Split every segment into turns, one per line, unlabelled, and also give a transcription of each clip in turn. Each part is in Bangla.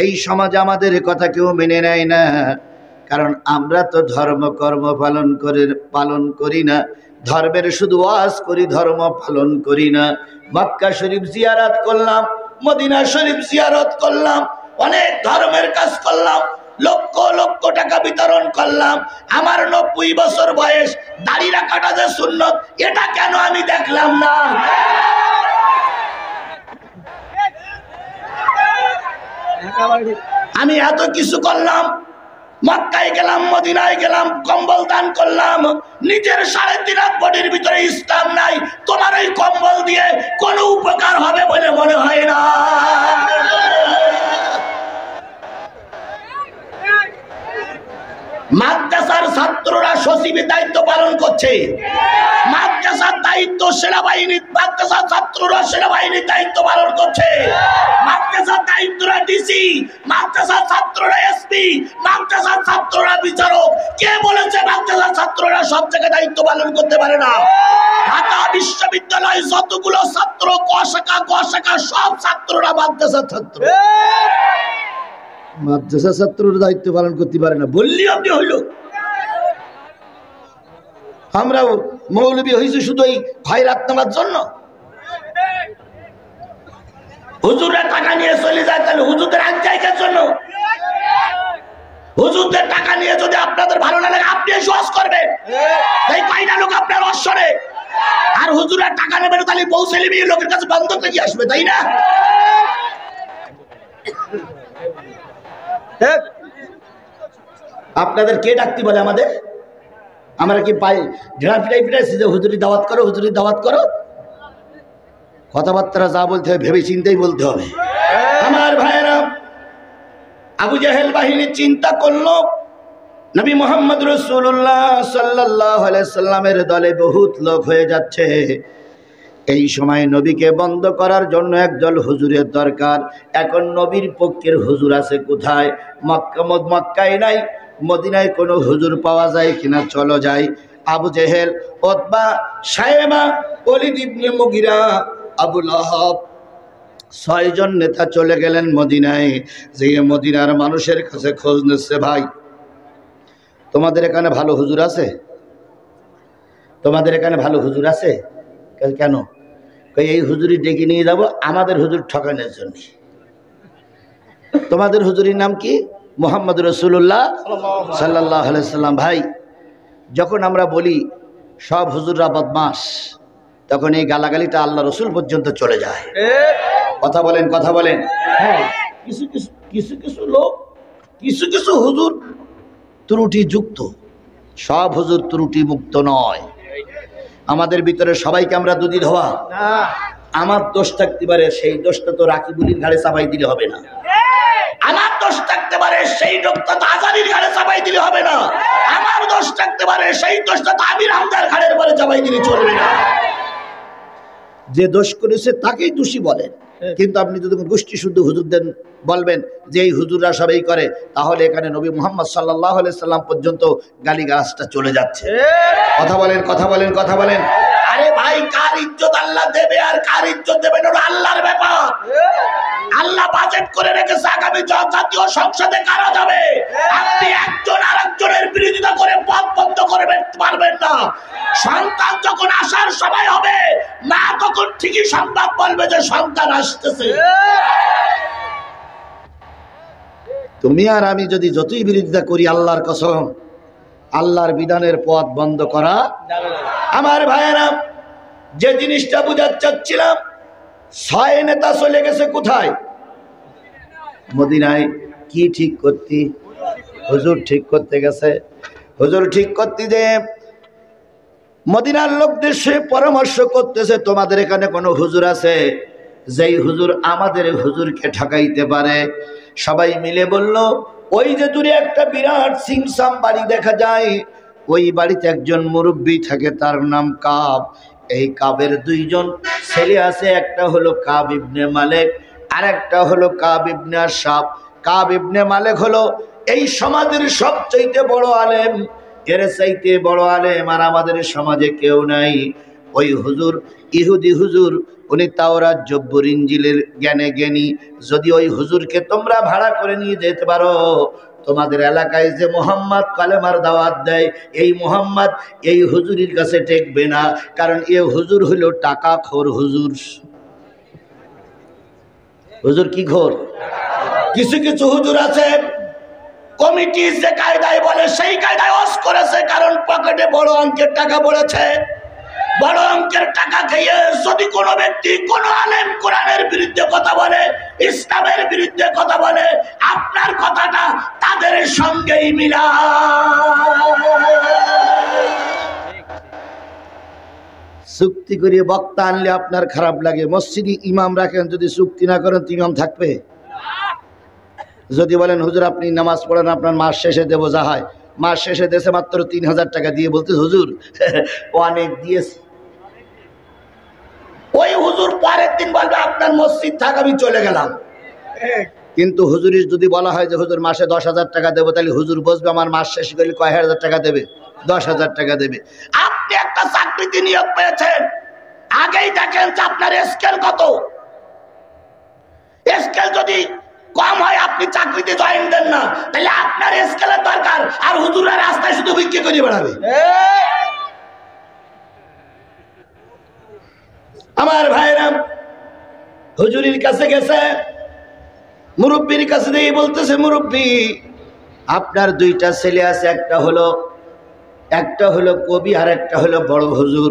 এই সমাজ আমাদের কথা কেউ মেনে নেয় না, কারণ আমরা তো ধর্ম কর্ম পালন করি না। ধর্মের শুধু ওয়াজ করি, ধর্ম পালন করি না। মক্কা শরীফ জিয়ারত করলাম, মদিনা শরীফ জিয়ারত করলাম, অনেক ধর্মের কাজ করলাম, লক্ষ লক্ষ টাকা বিতরণ করলাম। আমার 90 বছর বয়স, দাড়ি রাখাটা যে সুন্নত, এটা কেন আমি দেখলাম না? আমি এত কিছু করলাম, মক্কায় গেলাম, মদিনায় গেলাম, কম্বল দান করলাম, নিজের 3.5 হাত বডির ভিতরে ইসলাম নাই। তোমার এই কম্বল দিয়ে কোনো উপকার হবে বলে মনে হয় না। মাদ্রাসার ছাত্ররা সচিবের দায়িত্ব পালন করছে, মাদ্রাসার দায়িত্ব সেনাবাহিনী, মাদ্রাসার ছাত্ররা সেনাবাহিনীর দায়িত্ব পালন করছে, মাদ্রাসার দায়িত্বরা ডিসি, মাদ্রাসার ছাত্ররা এসপি, মাদ্রাসার ছাত্ররা বিচারক। কে বলেছে মাদ্রাসার ছাত্ররা সব জায়গায় দায়িত্ব পালন করতে পারে না? ঢাকা বিশ্ববিদ্যালয় যতগুলো ছাত্র, ক শাখা সব ছাত্ররা মাদ্রাসার ছাত্র। মাদ্রাসা ছাত্ররা দায়িত্ব পালন করতে পারে না বললি আপনি হইল? আমরাও মৌলবী হয়েছি শুধু এই খয়রাত নেওয়ার জন্য? হুজুরের টাকা নিয়ে চলে যায়, তাহলে হুজুরদের এক জায়গার জন্য? হুজুরদের টাকা নিয়ে যদি আপনাদের ভালো না লাগে, আপনি সহজ করবেন। এই কয়টা লোক আপনার অশ্বরে, আর হুজুরের টাকা নেবেন, তাহলে বউ ছেলে মেয়ে লোকের কাছে বন্ধক নাকি আসবে, তাই না? আপনাদের কে ডাকতে বলে আমাদের? আমরা কি পাই ঢেড়া ফিটাই ফিটাইছি যে হুজুরি দাওয়াত করো, হুজুরি দাওয়াত করো? কথাবার্তা যা বলতে হবে ভেবে চিন্তাই বলতে হবে। আমার ভাইয়েরা, আবু জাহেল বাহিনী চিন্তা করলো নবী মুহাম্মদ রাসূলুল্লাহ সাল্লাল্লাহু আলাইহি সাল্লামের দলে বহুত লোক হয়ে যাচ্ছে। এই সময় নবীকে বন্ধ করার জন্য একদল হুজুরের দরকার। এখন নবীর পক্ষের হুজুর আছে কোথায়? মক্কায় নাই, মদিনায় কোনো হুজুর পাওয়া যায় কিনা? চলো যাই। আবু জেহেল, উতবা, শায়বা, ওলীদ ইবনে মুগিরা, আবু লাহাব, 6 জন নেতা চলে গেলেন মদিনায়। যে মদিনার মানুষের কাছে খোঁজ নিচ্ছে, ভাই তোমাদের এখানে ভালো হুজুর আছে? তোমাদের এখানে ভালো হুজুর আছে? কেন? এই হুজুরি ডেকে নিয়ে যাব আমাদের হুজুর ঠকানোর জন্য। তোমাদের হুজুরির নাম কি? মুহাম্মদ রাসূলুল্লাহ সাল্লাল্লাহু আলাইহি সাল্লাম। ভাই, যখন আমরা বলি সব হুজুররা বদমাস, তখন এই গালাগালিটা আল্লাহ রসুল পর্যন্ত চলে যায়। কথা বলেন, কথা বলেন। হ্যাঁ, কিছু লোক, কিছু হুজুর ত্রুটিযুক্ত, সব হুজুর ত্রুটি মুক্ত নয়। আমাদের ভিতরে সবাইকে আমরা দুধি ধোয়া, আমার দোষ থাকতে পারে, সেই দোষটা তো রাকিবুলির ঘাড়ে চাপাই দিলে হবে না। আমার দোষ থাকতে পারে, সেই দোষটা তো আজারির ঘাড়ে চাপাই দিলে হবে না। আমার দোষ থাকতে পারে, সেই দোষটা তো আমির হামজার ঘাড়ের পরে চাপাই দিলে চলবে না। যে দোষ করেছে তাকেই দোষী বলেন, কিন্তু আপনি যদি গোষ্ঠী শুদ্ধ হুজুরদের বলবেন যে এই হুজুররা সবাই করে, তাহলে এখানে নবী মুহাম্মদ সাল্লাল্লাহু আলাইহি সাল্লাম পর্যন্ত গালিগালাজটা চলে যাচ্ছে। কথা বলেন, কথা বলেন, কথা বলেন। আরে ভাই, কার ইজ্জত আল্লাহ দেবে আর কার ইজ্জত দেবে না, ওটা আল্লাহর ব্যাপার। আল্লাহ বাজেট করে রেখেছে আগামী জাতীয় সংসদে কারা যাবে। আপনি একজন আরেকজনের বিরোধিতা করে পথ বন্ধ করবেন পারবেন না। সন্তান যখন আসার সময় হবে, মা তখন ঠিকই সংবাদ বলবে যে সন্তান আসতেছে। তুমি আর আমি যদি যতই বিরোধিতা করি, আল্লাহর কসম, আল্লাহর বিধানের পথ বন্ধ করা যাবে না। আমার ভাইয়েরা, যে জিনিসটা বুঝাতে চাচ্ছিলাম, 6 নেতা চলে গেছে কোথায়? মদিনায়। কি ঠিক করতে? হুজুর ঠিক করতে গেছে। হুজুর ঠিক করতে যে মদিনার লোকদের সে পরামর্শ করতেছে, তোমাদের এখানে কোনো হুজুর আছে যেই হুজুর আমাদের হুজুরকে ঠকাইতে পারে? সবাই মিলে বলল, ওই যে দূরে একটা বিরাট সিমসাম বাড়ি দেখা যায়, ওই বাড়িতে একজন মুরব্বী থাকে, তার নাম কাব। এই কাবের 2 জন ছেলে আছে, একটা হলো কাব ইবনে মালিক, আর একটা হলো কাব ইবনে আশরাফ। কাব ইবনে মালিক হলো এই সমাজের সবচাইতে বড় আলেম, এর চাইতে বড় আলেম আর আমাদের সমাজে কেউ নাই। ওই হুজুর, ইহুদি হুজুর, উনি তাওরাত জব্বুর ইনজিলের জ্ঞানে জ্ঞানী। যদি ওই হুজুরকে তোমরা ভাড়া করে নিয়ে যেতে পারো, তোমাদের এলাকায় যে মোহাম্মদ কালেমার দাওয়াত দেয়, এই মোহাম্মদ এই হুজুরের কাছে টেকবে না, কারণ এ হুজুর হইল টাকাখোর হুজুর। হুজুর কি খোর? কিছু কিছু হুজুর আছে কমিটি যে কায়দায় বলে সেই কায়দায় ওয়াজ করেছে, কারণ পকেটে বড় অঙ্কের টাকা পড়েছে। বড় অঙ্কের টাকা খেয়ে যদি কোনো ব্যক্তি কোনো আলেম কোরআনের বিরুদ্ধে কথা বলে, ইসলামের বিরুদ্ধে কথা বলে, আপনার কথাটা তাদের সঙ্গেই মিলা। চুক্তি করে বক্তা আনলে আপনার খারাপ লাগে, মসজিদে ইমাম রাখেন, যদি চুক্তি না করেন তো ইমাম থাকবে? যদি বলেন হুজুর আপনি নামাজ পড়েন, আপনার মাস শেষে দেবো, যা হয় মাস শেষে দেশে মাত্র 3000 টাকা দিয়ে, বলতে হুজুর অনেক দিয়েছে, ওই হুজুর পরের দিন বলবে আপনার মসজিদ থাক, আমি চলে গেলাম। কিন্তু হুজুরের যদি বলা হয় যে হুজুর মাসে 10,000 টাকা দেবো, তাহলে হুজুর বসবে আমার মাস শেষ করলে কয় হাজার টাকা দেবে? 10,000 টাকা দেবে। আপনি একটা চাকরিতে নিয়োগ পেয়েছেন, আগেই দেখেন যে আপনার স্কেল কত। স্কেল যদি কম হয় আপনি চাকরিতে জয়েন দেন না, তাহলে আপনার স্কেলের দরকার, আর হুজুরের রাস্তায় শুধু বিক্রি করে বেড়াবে। আমার ভাইরা হুজুরির কাছে গেছে, মুরব্বীর কাছে দিয়ে বলতেছে, মুরব্বী আপনার 2টা ছেলে আছে, একটা হলো কবি আর একটা হলো বড় হুজুর।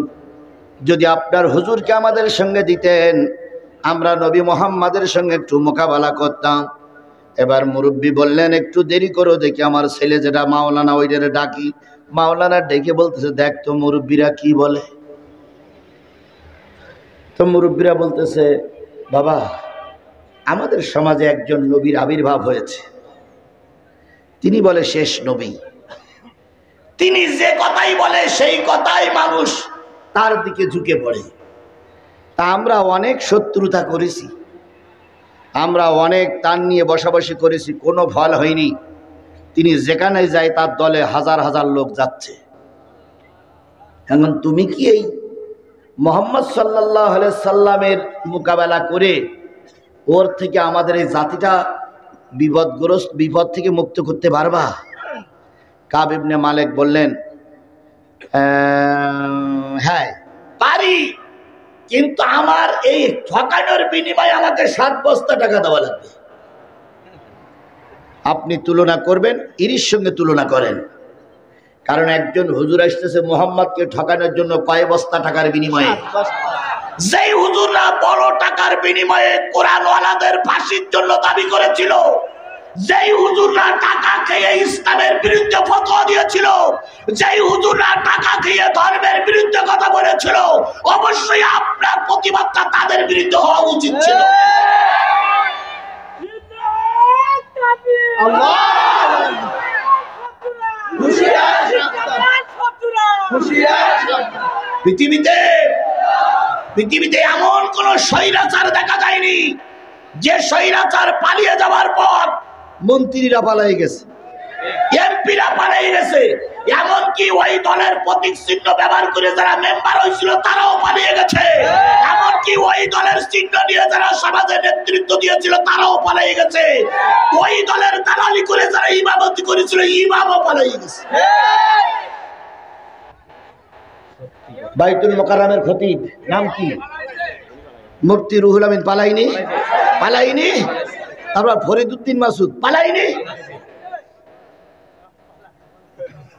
যদি আপনার হুজুরকে আমাদের সঙ্গে দিতেন, আমরা নবী মোহাম্মদের সঙ্গে একটু মোকাবেলা করতাম। এবার মুরব্বী বললেন একটু দেরি করো দেখি, আমার ছেলে যেটা মাওলানা ওইটারে ডাকি। মাওলানা ডেকে বলতেছে, দেখ তো মুরব্বীরা কি বলে। তো মুরব্বীরা বলতেছে, বাবা আমাদের সমাজে একজন নবীর আবির্ভাব হয়েছে, তিনি বলে শেষ নবী, তিনি যে কথাই বলে সেই কথাই মানুষ তার দিকে ঝুঁকে পড়ে। তা আমরা অনেক শত্রুতা করেছি, আমরা অনেক তার নিয়ে বসাবসি করেছি, কোনো ফল হয়নি। তিনি যেখানে যায় তার দলে হাজার হাজার লোক যাচ্ছে। এখন তুমি কি এই মুহাম্মদ সাল্লাল্লাহু আলাইহি সাল্লামের মোকাবেলা করে ওর থেকে আমাদের এই জাতিটা বিপদ থেকে মুক্ত করতে পারবা? কাব ইবনে মালিক বললেন, হ্যাঁ পারি, কিন্তু আমার এই ঠকানোর বিনিময়ে আমাকে 7 বস্তা টাকা দেওয়া লাগবে। আপনি তুলনা করবেন, এর সঙ্গে তুলনা করেন, কারণ একজন হুজুর আসতেছে মুহাম্মদকে ঠকানোর জন্য কয় বস্তা টাকার বিনিময়ে। যেই হুজুররা বড় টাকার বিনিময়ে কোরআনওয়ালাদের ফাঁসির জন্য দাবি করেছিল, যেই হুজুররা টাকা খেয়ে ইসলামের বিরুদ্ধে ফতোয়া দিয়েছিল, যেই হুজুররা টাকা খেয়ে ধর্মের বিরুদ্ধে কথা বলেছিল, অবশ্যই আপনার প্রতিবাদটা তাদের বিরুদ্ধে হওয়া উচিত ছিল। পৃথিবীতে এমন কোন স্বৈরাচার দেখা যায়নি যে স্বৈরাচার পালিয়ে যাওয়ার পর মন্ত্রীরা পালিয়ে গেছে, এমপিরা পালিয়ে গেছে, এমনকি ওই দলের প্রতীক চিহ্ন ব্যবহার করে যারা মেম্বার হয়েছিল তারাও পালিয়ে গেছে, এমনকি ওই দলের চিহ্ন নিয়ে যারা সমাজে নেতৃত্ব দিয়েছিল তারাও পালিয়ে গেছে, ওই দলের দালালি করে যারা ইমামতি করেছিল ইমামও পালিয়ে গেছে। বাইতুল মোকাররমের খতিব নাম কি? মুফতি রুহুল আমিন পালাইনি। তারপর ফরিদউদ্দিন মাসুদ পালাইনি,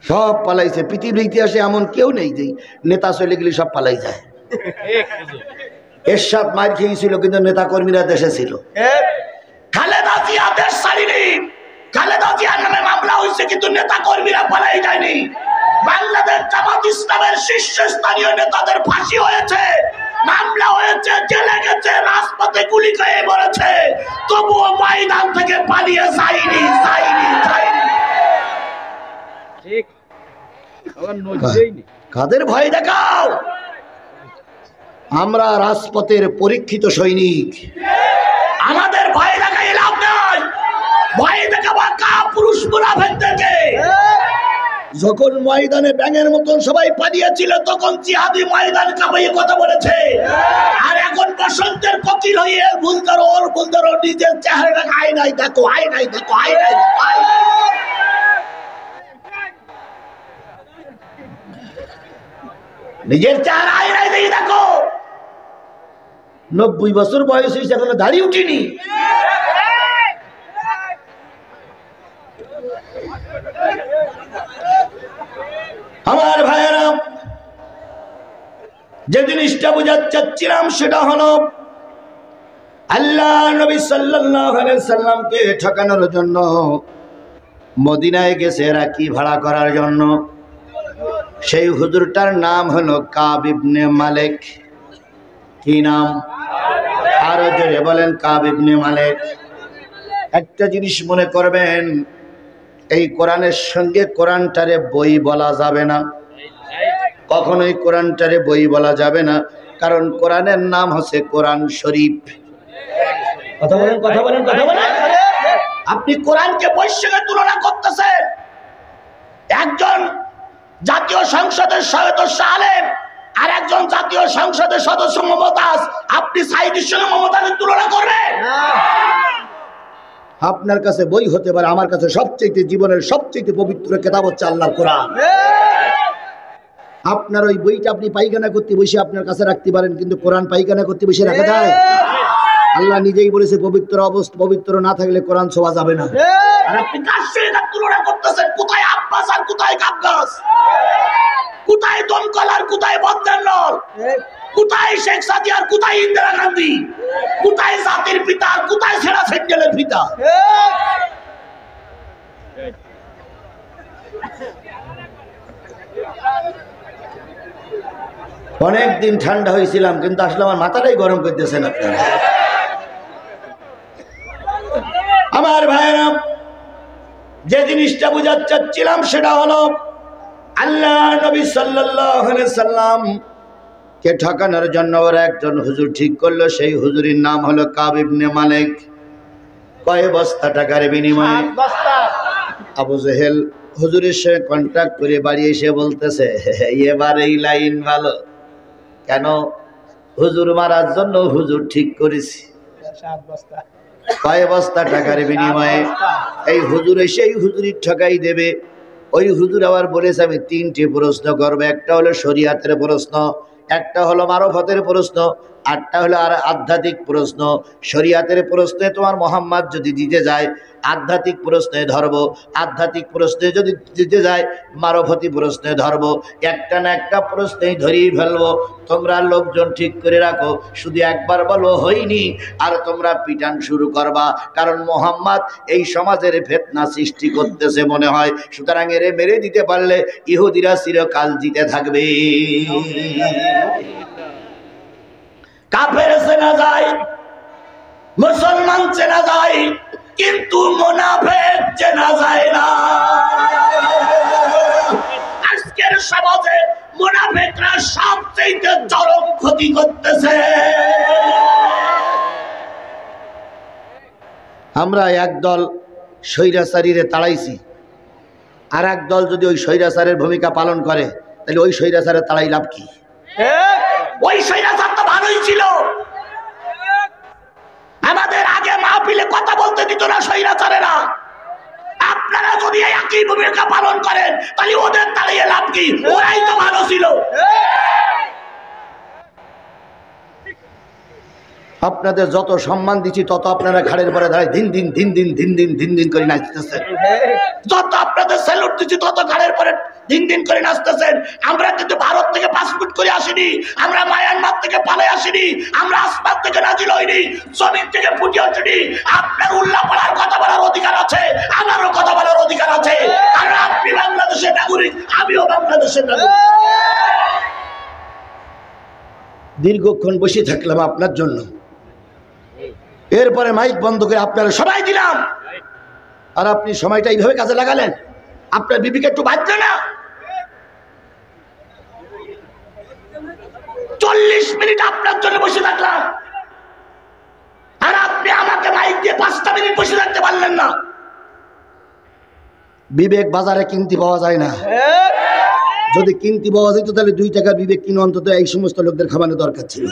সব পালাইছে। পৃথিবীর ইতিহাসে এমন কেউ নেই যে নেতা চলে গেলে সব পালাই যায়। এরশাদ মার খেয়েছিল কিন্তু নেতা কর্মীরা দেশে ছিল। খালেদা জিয়া দেশ ছাড়িনি, খালেদা জিয়ার নামে মামলা হয়েছে কিন্তু নেতা কর্মীরা পালাই যায়নি। বাংলাদেশ জামাত ইসলামের শীর্ষস্থানীয় নেতাদের ফাঁসি হয়েছে, মামলা হয়েছে, জেলে গেছে, রাজপথে গুলি খেয়ে মরেছে, তবুও ময়দান থেকে পালিয়ে যায়নি। ঠিক কাদের ভয় দেখাও? আমরা রাজপথের পরীক্ষিত সৈনিক, আমাদের ভয় দেখাই লাভ নাই। ভয় দেখাবা কাপুরুষ মুনাফিকদেরকে, যখন ময়দানে ব্যাঙের মতন সবাই পালিয়েছিল তখন জিহাদি ময়দান কাঁপিয়ে কথা বলেছে। আর এখন বসন্তের কোকিল হয়ে ভুল ধরো ওর ভুল ধরো, নিজের চেহারাটাকে আয়নায় দেখো, আয়নায় দেখো, আয়নায় দেখো, নিজের চেহারা আয়নায় দেখে দেখো। 90 বছর বয়স হয়েছে এখনো দাড়ি উঠিনি। আমার ভাইয়েরা, যে জিনিসটা বোঝাতে চাচ্ছিলাম সেটা হলো আল্লাহ নবী সাল্লাল্লাহু আলাইহি সাল্লামকে ঠকানোর জন্য মদিনায় গেছে এরা কি ভাড়া করার জন্য। সেই হুজুরটার নাম হলো কাব ইবনে মালিক। কি নাম? আরো জোরে বলেন, কাব ইবনে মালিক। একটা জিনিস মনে করবেন, এই কোরআনের সঙ্গে কোরআনটারে বই বলা যাবে না, কখনোই কোরআনটারে বই বলা যাবে না, কারণ কোরআনের নাম হচ্ছে কোরআন শরীফ। কথা বলেন, কথা বলেন, কথা বলেন। আপনি কোরআনকে বইয়ের সঙ্গে তুলনা করতেছেন। একজন জাতীয় সংসদের সদস্য আলেম আর একজন জাতীয় সংসদের সদস্য মমতাজ, আপনি সাইদের সঙ্গে মমতাজের তুলনা করবেন? আপনার কাছে বই হতে পারে, আমার কাছে সবচেয়ে জীবনের সবচেয়ে পবিত্র কিতাব হচ্ছে আল্লাহর কোরআন। আপনার ওই বইটা আপনি পায়খানা করতে বসে আপনার কাছে রাখতে পারেন, কিন্তু কোরআন পায়খানা করতে বসে রাখা যায়? আল্লাহ নিজেই বলেছে পবিত্র অবস্থা, পবিত্র না থাকলে কোরআন ছোঁয়া যাবে না। আর আপনি কার সঙ্গে তুলনা করতেছেন? কোথায় আব্বাস আর কোথায় কাব্বাস? কোথায় দমকল আর কোথায় বদনাল? কোথায় শেখ সাদি আর কোথায় ইন্দিরা গান্ধী? কোথায় জাতির পিতা আর কোথায় সেরা সেঞ্জেলের পিতা? অনেকদিন ঠান্ডা হয়েছিলাম, কিন্তু আসলে আমার মাথাটাই গরম করতেছেন আপনারা। আমার ভাইরা, যে জিনিসটা বুঝাতে চাচ্ছিলাম সেটা হলো আল্লাহ নবী সাল্লাল্লাহু আলাইহি সাল্লাম কে ঠকানোর জন্য ওরা একজন হুজুর ঠিক করলো। সেই হুজুরের নাম হলো কাব ইবনে মালিক। কয় বস্তা টাকার বিনিময়ে? 7 বস্তা। আবু জেহেল হুজুরের সাথে কন্ট্যাক্ট করে বাড়ি এসে বলতেছে, এবার এই লাইন ভালো। কেন? হুজুর মারার জন্য হুজুর ঠিক করেছি। 7 বস্তা। কয় বস্তা টাকার বিনিময়ে? এই হুজুর এসে এই হুজুরির ঠকাই দেবে। ওই হুজুর আবার বলেছে আমি 3টে প্রশ্ন করবো। একটা হলো শরিয়াতের প্রশ্ন, একটা হলো মারফতের প্রশ্ন, আরটা হলো আর আধ্যাত্মিক প্রশ্ন। শরিয়াতের প্রশ্নে তোমার মোহাম্মদ যদি দিতে যায় আধ্যাত্মিক প্রশ্নে ধরবো, আধ্যাত্মিক প্রশ্নে যদি দিতে যায় মারফতি প্রশ্নে ধরবো। একটা না একটা প্রশ্নেই ধরিয়ে ফেলবো। তোমরা লোকজন ঠিক করে রাখো, শুধু একবার বলো হয়নি আর তোমরা পিটান শুরু করবা, কারণ মোহাম্মদ এই সমাজের ফিতনা সৃষ্টি করতেছে মনে হয়। সুতরাং এরে মেরে দিতে পারলে ইহুদিরা চিরকাল জিতে থাকবে। কাফের চেনা যায়, মুসলমান চেনা যায়, কিন্তু মুনাফিক চেনা যায় না। আজকের সমাজে মুনাফিকরা সবচেয়ে চরম ক্ষতি করতেছে। আমরা একদল স্বৈরাচারীরে তাড়াইছি, আর এক দল যদি ওই স্বৈরাচারের ভূমিকা পালন করে তাহলে ওই স্বৈরাচারের তাড়াই লাভ কি? ওই স্বৈরাচার তো ভালোই ছিল, আমাদের আগে মাহফিলে কথা বলতে দিত না স্বৈরাচারেরা। আপনারা যদি একই ভূমিকা পালন করেন তাহলে ওদের তাড়িয়ে লাভ কি? ওরাই তো ভালো ছিল। আপনাদের যত সম্মান দিচ্ছি তত আপনারা ঘাড়ের পরে দাঁড়ায় দিন দিন দিন দিন দিন দিন দিন দিন করে নাচতেছেন। যত আপনাদের স্যালুট দিচ্ছি তত ঘাড়ের পরে দিন দিন করে নাচতেছেন। আমরা কিন্তু ভারত থেকে পাসপোর্ট করে আসিনি, আমরা মায়ানমার থেকে পালে আসিনি, আমরা আসমান থেকে নাজিল হইনি, জমিন থেকে ফুটে আসিনি। আপনার উল্লাপাড়ার কথা বলার অধিকার আছে, আমারও কথা বলার অধিকার আছে, কারণ আপনি বাংলাদেশের নাগরিক, আমিও বাংলাদেশের নাগরিক। দীর্ঘক্ষণ বসে থাকলাম আপনার জন্য, এরপরে মাইক বন্ধ করে আপনারা সবাই দিলাম, আর আপনি সময়টা এইভাবে কাজে লাগালেন। আপনার বিবিকে একটু বাঁচবে না? 40 মিনিট আপনার জন্য বসে থাকলাম, আর আপনি আমাকে মাইক দিয়ে 5টা মিনিট বসে থাকতে পারলেন না। বিবেক বাজারে কিনতে পাওয়া যায় না। যদি কিনতে পাওয়া যেত তাহলে 2 টাকার বিবেক কিনে অন্তত এই সমস্ত লোকদের খাওয়ানো দরকার ছিল।